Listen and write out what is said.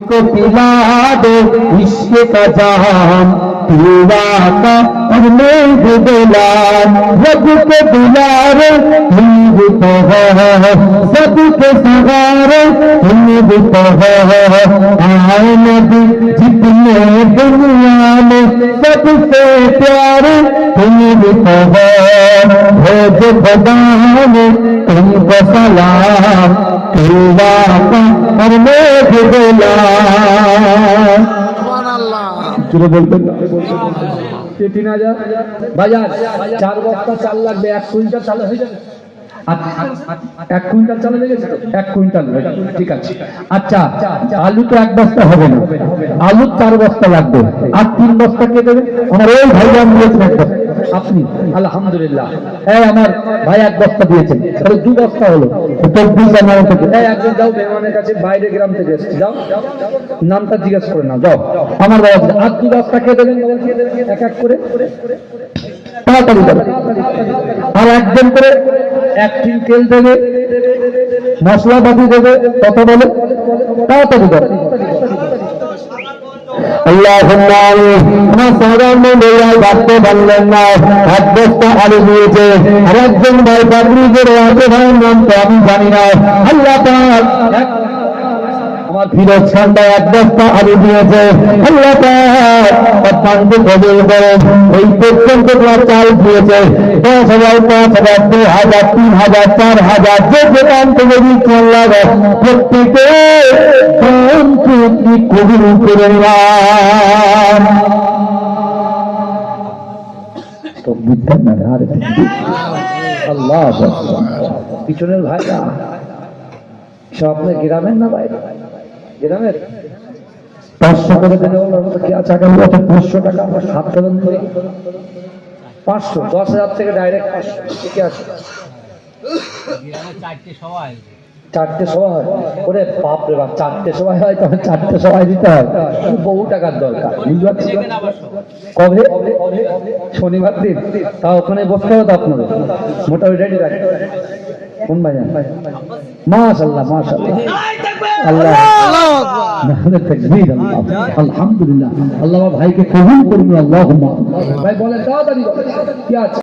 को पिला दो इश्क का जाम पीवा का और मेघ दुलार रब के दुलारे हिंद तो है सबके सहारे हिंद तो है आए नबी जितने दुनिया में सबसे प्यारे हिंद तो है भोज खुदा ने तुमको सलाम पीवा का और मेघ दुलार চার বস্তা চাল লাগবে, 1 কুইন্টাল চাল হয়ে যাবে। 1 কুইন্টাল চাল লেগেছে, 1 কুইন্টাল ঠিক আছে। আচ্ছা, আলু তো 1 বস্তা হবে না, আলু 4 বস্তা লাগবে। আর 3 বস্তা কে দেবে? আমার ওই ভাইজান দিয়েছেন 1 বস্তা। আপনি আলহামদুলিল্লাহ, এই আমার ভাই 1 বস্তা দিয়েছেন, তাহলে 2 বস্তা হলো। এই একজন যাও মেহমানের কাছে, বাইরে গ্রাম থেকে এসেছে, যাও নামটা জিজ্ঞেস করে নাও, যাও। আমার বাবা আর 2 বস্তা কে দেবেন? এক এক করে তাড়াতাড়ি দেবে। আর একজন করে 1 টিন তেল দেবে, মশলাপাতি দেবে, কত বলে? তাড়াতাড়ি দেবে। আল্লাহুম্মা আমার সাধারণ মেয়ে বাড়তে পারলেন না, 1 বস্তা আলু দিয়েছে। আর একজন ভাই চাকরি করে আছে, ভাইয়ের নাম তো আমি জানি না। আল্লাহ পাক আমার ফিরোজ খানটা 1 বস্তা আলু দিয়েছে। আল্লাহ পাক অত্যন্ত কবুল করেন। এই পর্যন্ত তোমার চাল দিয়েছে 10,000, 5,000, 2,000, 3,000, 4,000, যে যেখান থেকে দিচ্ছে আল্লাহ প্রত্যেকে আপনি কবুল করে নিলাম। আল্লাহ পিছনের ভাইরা সব আপনার গ্রামের না বাইরে? গ্রামের 500 করে দিলে ওনার মতো কি আছে? 500 টাকা আমরা 7 কদম ধরে 500, 10,000 থেকে ডাইরেক্ট 500 ঠিকই আছে। 4টে সভা হয়। ওরে বাপ রে বাপ, 4টে সভা হয়, তখন 4টে সভায় দিতে হয়, বহু টাকার দরকার। বুঝতে পারছি। কবে? শনিবার দিন। তা ওখানে বসতে হবে তো আপনাদের, মোটামুটি রেডি রাখেন। কোন ভাই? মাশাআল্লাহ মাশাআল্লাহ, আল্লাহ আলহামদুলিল্লাহ। আল্লাহ ভাইকে কবুল করুন। আল্লাহুম্মা। ভাই বলেন তাড়াতাড়ি কি আছে?